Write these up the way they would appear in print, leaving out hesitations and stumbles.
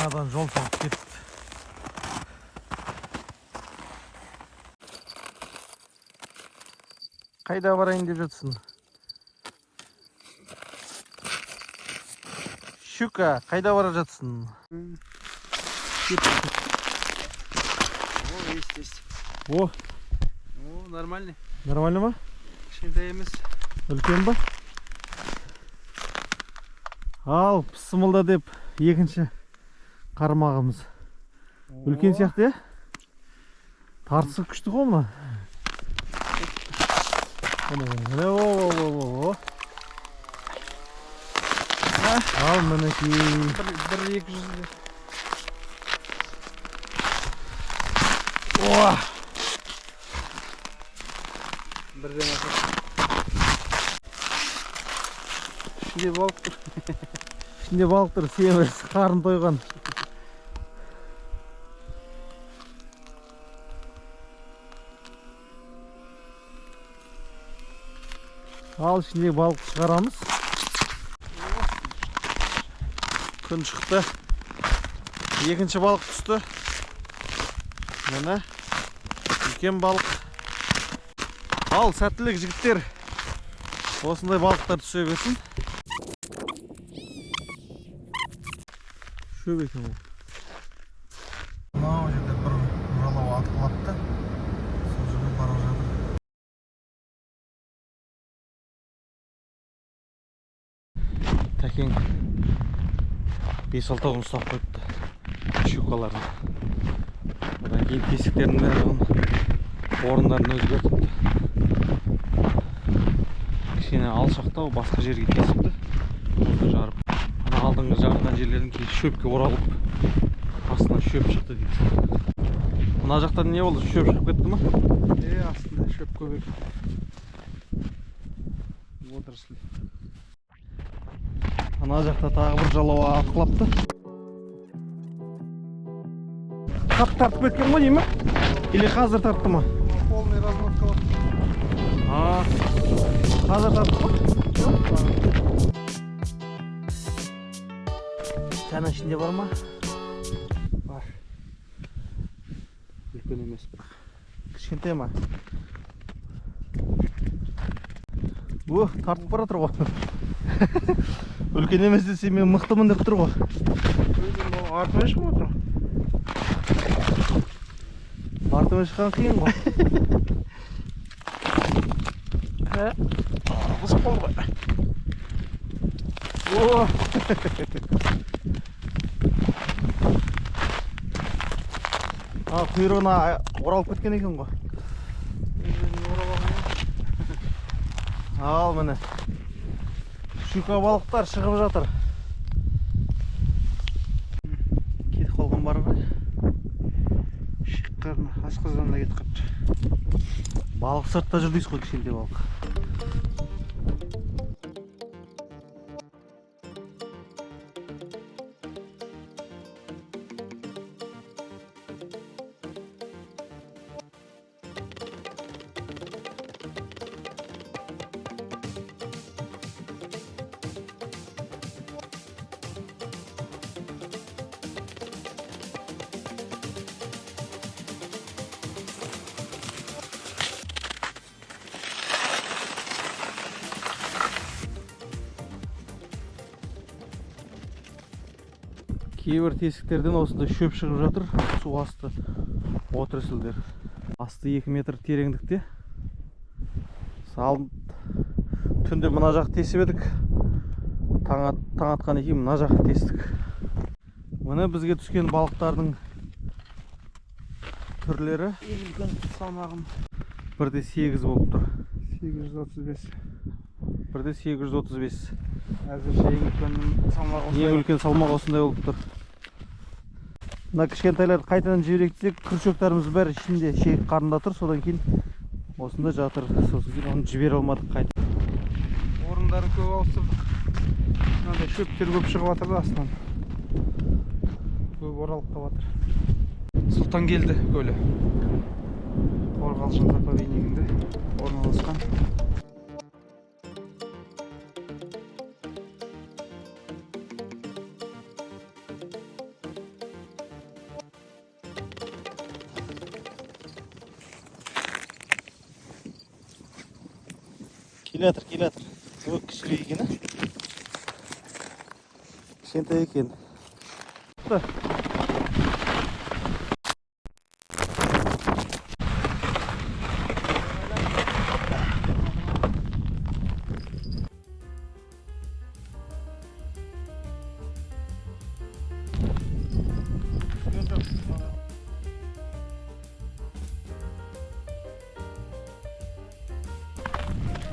жаңадан жол салып кетті. Қайда барайын деп жатсың? Щука, қайда бара жатсың? О, есть. О, Нормальный. Нормально ма? Кішкентай емес. Үлкен ба? Ал, пысымылда деп екінші қармағымыз. Үлкен сияқты, тартысы күшті ғой мұна. Ал, мінекей. Бір 200. Бірден ішінде балық тұр. İçinde balık тұр, семіз, қарын тойған. Ал, ішінде балық шығарамыз. Күн шықты. Екінші балық түсті. Міне, үлкен балық. Ал, сәттілік жігіттер. Осындай балықтар түсе берсін. Шөп екен ол. Мынау жерде бір жалау атқылапты. Сол жерге бара жатыр. Тәкең 5-6 ұстап қойыпты щукаларын. Одан кейін тесіктердің бәрін орындарын өзгертіпті. Кішкене алшақтау басқа жерге тесіпті. Осыны жарып. Ана алдыңғы жарылған жерлердің кейін шөпке оралып, астынан шөп шықты дейді. Мына жақтан не болды? Шөп шығып кетті ма? Астында шөп көп екен. Отрасль. Ана жақта тағы бір жалауа атқылапты. Қап тартып кеткен ғой деймі? Или қазір тартты ма? Полный размотка бар. Қазір тартты ма? Тәнің ішінде бар ма? Бар. Үлкен емес бірақ. Кішкентай ма? Тартып бара тұр ғой. Үлкен емес десе мен мықтымын деп тұр ғой. Артымен шығып отыр. Артымен шыққан қиын ғой. Бұзық болды ғой. Құйрығына оралып кеткен екен ғой. Ал, міне. Щука балықтар шығып жатыр. Кетіп қалған бар ғой. Шыққарын асқазан да кетіп қапты. Балық сыртта жүр дейсіз ғой, кішкентай балық. Кейбір тесіктерден осында шөп шығып жатыр. Су асты отрасльдер. Асты 2 метр тереңдікте. Салып түнде мына жақ тесіп едік. Таң атқан екен мына жақ тестік. Міне бізге түскен балықтардың түрлері. Ең үлкен салмағым Бірде 8 болып тұр. 835. Бірде 835. Әзірше ең үлкен салмағы осындай. Ең үлкен салмақ осындай болып тұр. Мына кішкентайларды қайтадан жіберейік десек, күршектарымыз бәрі ішінде шейік қарында тұр. Содан кейін осында жатыр. Сосын кейін оны жібере алмадық қайта. Орындарын көп ауыстырдық. Мынандай шөптер көп шығып жатыр да астынан. Көп оралып қалып жатыр. Сұлтангелді көлі. Қорғалжын заповеднигінде орналасқан. Келатыр. Өй, кішірек екен, а? Кішкентай екен.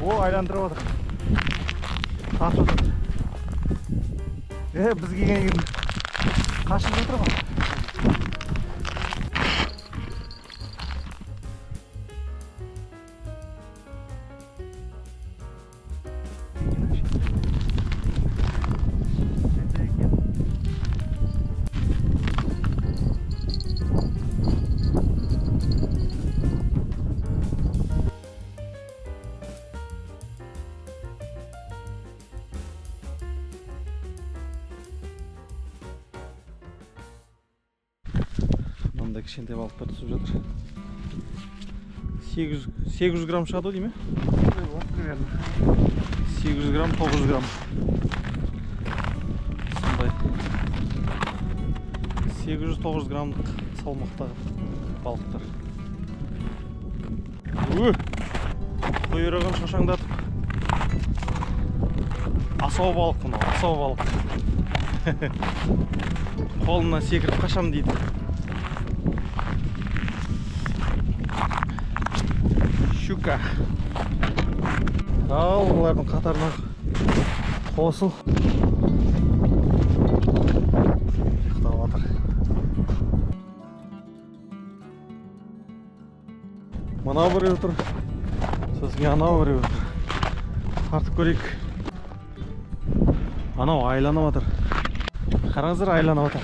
О, айландырып отыр. Тартып отыр. Біз келген екен. Қашып жатыр ғой. Мында кішкентай балықтар түсіп жатыр. 800 грамм шығады ғой, дейме? Примерно. 800 грамм, 900 грамм. Сондай. 800-900 граммдық салмақтағы балықтар. Құйрығын шашаңдатып. Асау балық мынау, асау балық. Қолына секіріп қашам дейді. Щука. Ал, олардың қатарына қосыл. Ұйықтап жатыр. Мынау біреу тұр. Сосын анау біреу тұр. Тартып көрейік. Анау айланып жатыр. Қараңыздар, айланып жатыр.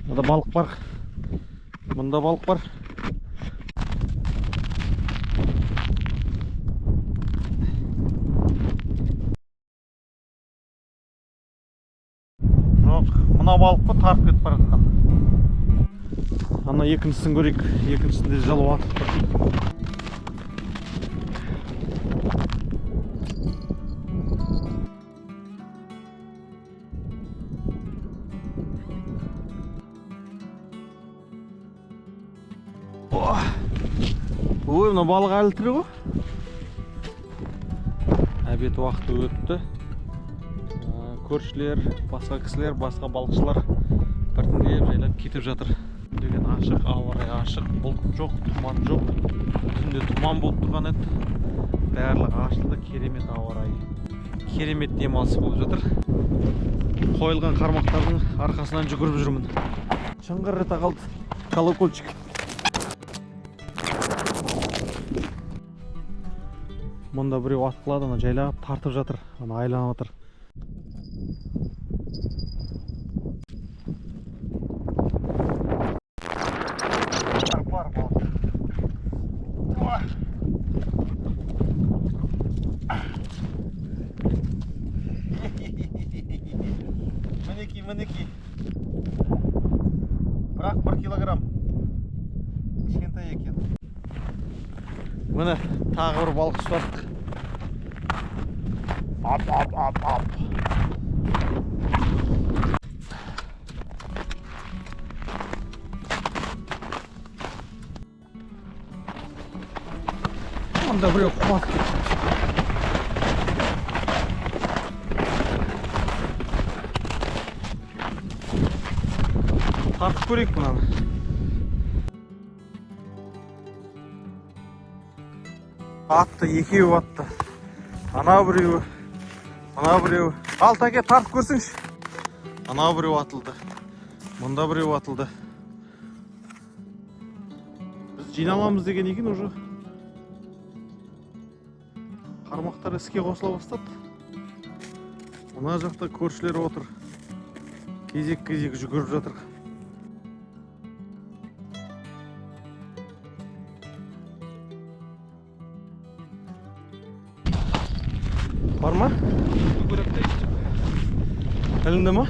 Мұнда балық бар. Мұнда балық бар. Жоқ, мына балық па тарып кетіп бара жатқан. Ана екіншісін көрейік. Екіншісінде жалау атып тұр. Ой, мына балық әлі тірі ғой. Обед уақыты өтті. Көршілер, басқа кісілер, басқа балықшылар біртіндеп жайлап кетіп жатыр. Деген ашық, ауа райы ашық, бұлт жоқ, тұман жоқ. Түнде тұман болып тұрған еді. Барлығы ашылды, керемет ауа райы. Керемет демалыс болып жатыр. Қойылған қармақтардың арқасынан жүгіріп жүрмін. Шыңғыр ета қалды. Колокольчик. Мұнда біреу атқылады, ана жайлап тартып жатыр, ана айланып жатыр. Бар балық. Мінеки. Бірақ 1 килограмм. Кішкентай екен. Міне, тағы бір балық ұстадық. Ап. Мұнда біреу қуат кетті. Тартып көрейік мұнаны. Атты, екеуі атты. Ана біреуі, ана біреуі. Ал, тәке, тартып көрсіңші. Ана біреуі атылды. Мұнда біреуі атылды. Біз жиналамыз деген екен уже. Қармақтар іске қосыла бастады. Мына жақта көршілер отыр. Кезек жүгіріп жатыр. Бар ма? Ілінді ма?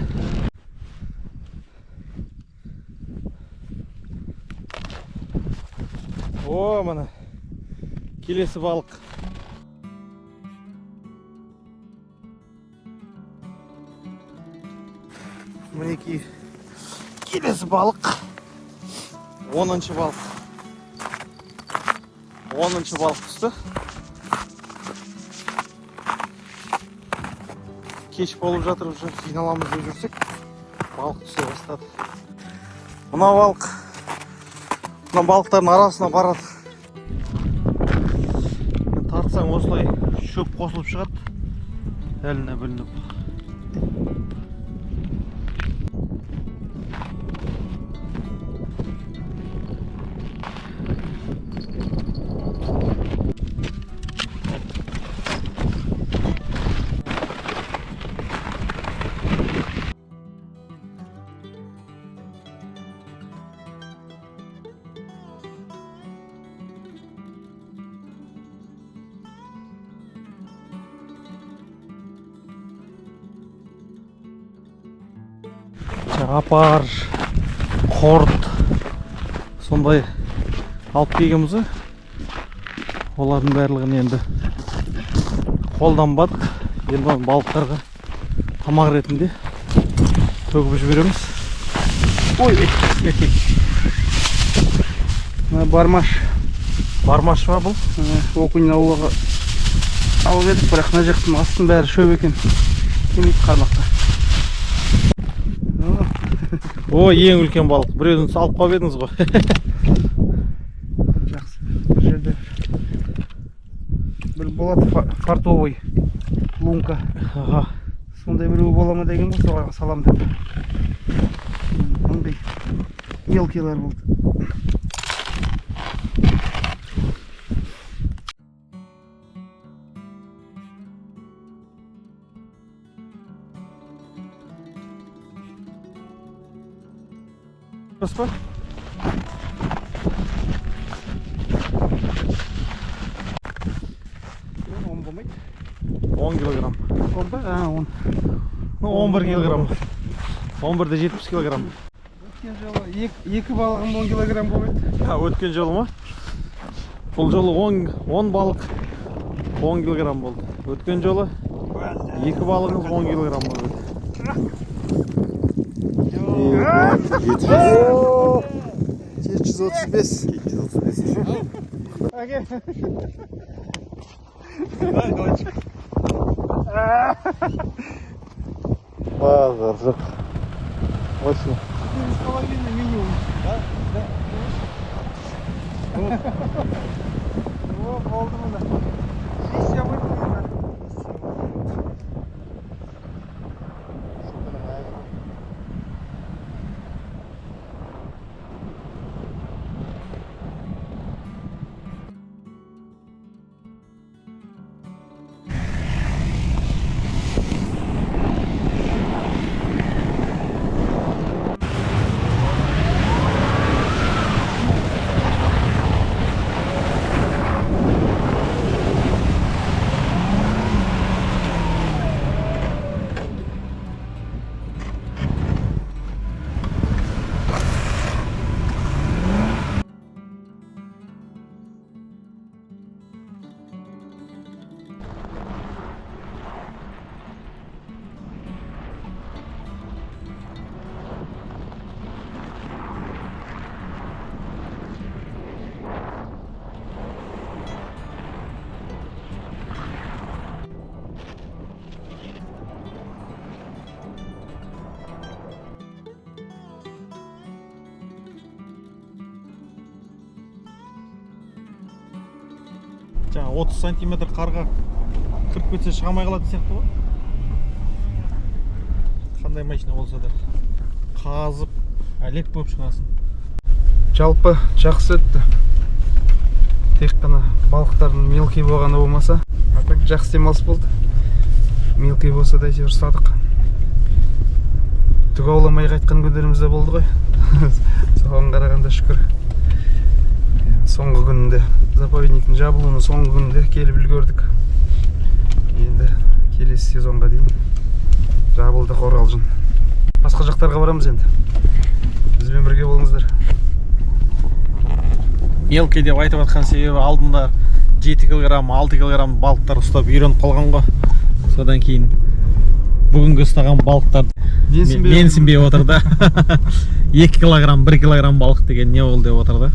О, мына Келесі балық. Мінекей келесі балық. 10-шы балық. 10-шы балық түсті. Кеш болып жатыр, уже жиналамыз деп жүрсек, балық түсе бастады. Мына балық, мына балықтардың арасына барады. Тартсаң осылай шөп қосылып шығады, әліне бүлініп. Апар, қорт, сондай алып келгенбіз. Олардың барлығын енді қолданбадық. Енді балықтарға тамақ ретінде төгіп жібереміз. Ой, бармаш. Бармаш па бұл? Окунь аулаға алып едік, бірақ мына жақтың астын бәрі шөп екен. Келмейді қармаққа. О, ең үлкен балық. Біреудің салып қойып едіңіз ғой. Жақсы. Бір жерде бір болады фартовый лунка. Сондай біреу бола ма деген ғой, соған салам деп. Мындай мелкилер болды. Дұрыс па? Он болмайды. 10 килограмм. Он ба? 10. 11 килограмм. 11-де 70 килограмм. Өткен жолы екі балығым 10 килограмм болмайды. Өткен жолы ма? Бұл жолы 10 балық 10 килограмм болды. Өткен жолы 2 балығыңыз 10 килограмм болды. 735. Әке. Ғаржық. Осыны. 7,5 минимум. О, болды мұнда. 6 yapayım mı? Жаңа 30 сантиметр қарға кіріп кетсе шығамай қалатын сияқты ғой. Қандай машина болса да қазып әлек болып шығасың. Жалпы жақсы өтті. Тек қана балықтардың мелкий болғаны болмаса, так жақсы демалыс болды. Мелкий болса да әйтеуір ұстадық. Түк ауламай қайтқан күндеріміз де болды ғой. Соған қарағанда шүкір. Соңғы күнінде заповедниктің жабылуының соңғы күнінде келіп үлгердік. Енді келесі сезонға дейін жабылды Қорғалжын. Басқа жақтарға барамыз енді. Бізбен бірге болыңыздар. Мелкий деп айтып жатқан себебі алдында 7 килограмм, 6 килограмм балықтар ұстап үйреніп қалған ғой. Содан кейін бүгінгі ұстаған балықтар менсінбей отыр да. 2 килограмм, 1 килограмм балық деген не ол деп отыр да.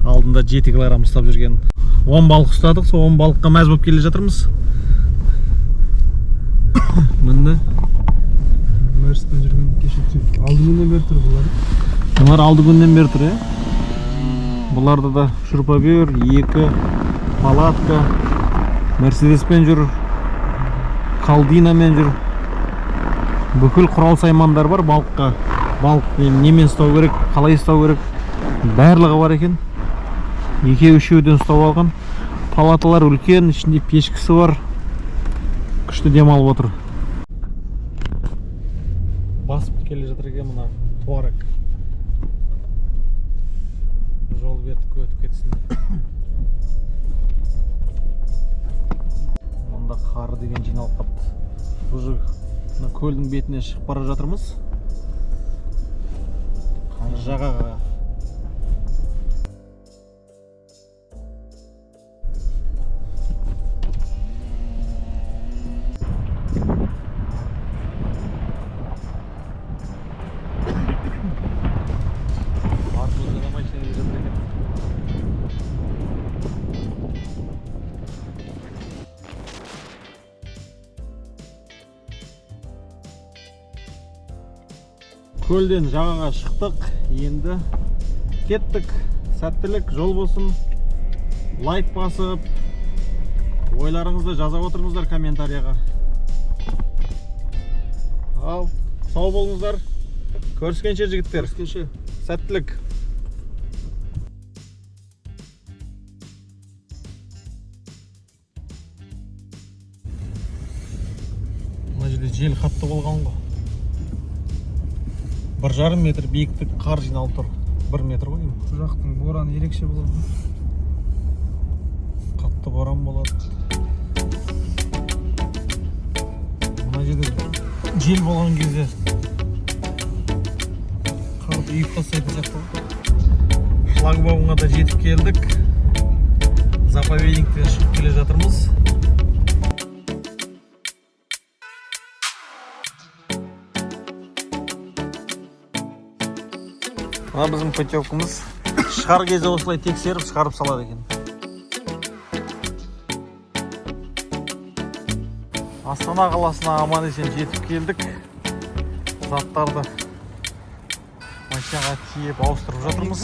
Алдында 7 килограмм ұстап жүрген. 10 балық ұстадық, сол 10 балыққа мәз болып келе жатырмыз. Мында Мәрістен жүрген кеше алды күннен бері тұр бұлар. Бұлар алды күннен бері тұр, Бұларда да шурпабер, 2 палатка, Мерседеспен жүр, Калдинамен жүр. Бүкіл құрал саймандар бар балыққа. Балық немен ұстау керек, қалай ұстау керек, барлығы бар екен. 2-3-ден ұстап алған. Палаталар үлкен, ішінде пешкісі бар. Күшті демалып отыр. Басып келе жатыр екен мына туарек. Жол бердік өтіп кетсін. Онда қары деген жиналып қапты. Уже көлдің бетіне шығып бара жатырмыз. Қары жағаға. Көлден жағаға шықтық, енді кеттік. Сәттілік жол болсын. Лайк басып, ойларыңызды жаза отырыңыздар комментарияға. Ал, сау болыңыздар. Көріскенше жігіттер. Сәттілік. Мына жерде жел қатты болған ғой. 1,5 метр биіктік қар жиналып тұр. 1 метр ғой. Бұл жақтың бораны ерекше болады. Қатты боран болады. Мына жерде жел болған кезде қарды үйіп тастайтын сияқты. Шлагбаумға да жетіп келдік. Заповедниктен шығып келе жатырмыз. Мына біздің путевкамыз. Шығар кезде осылай тексеріп шығарып салады екен. Астана қаласына аман-есен жетіп келдік. Заттарды машинаға тиеп ауыстырып жатырмыз.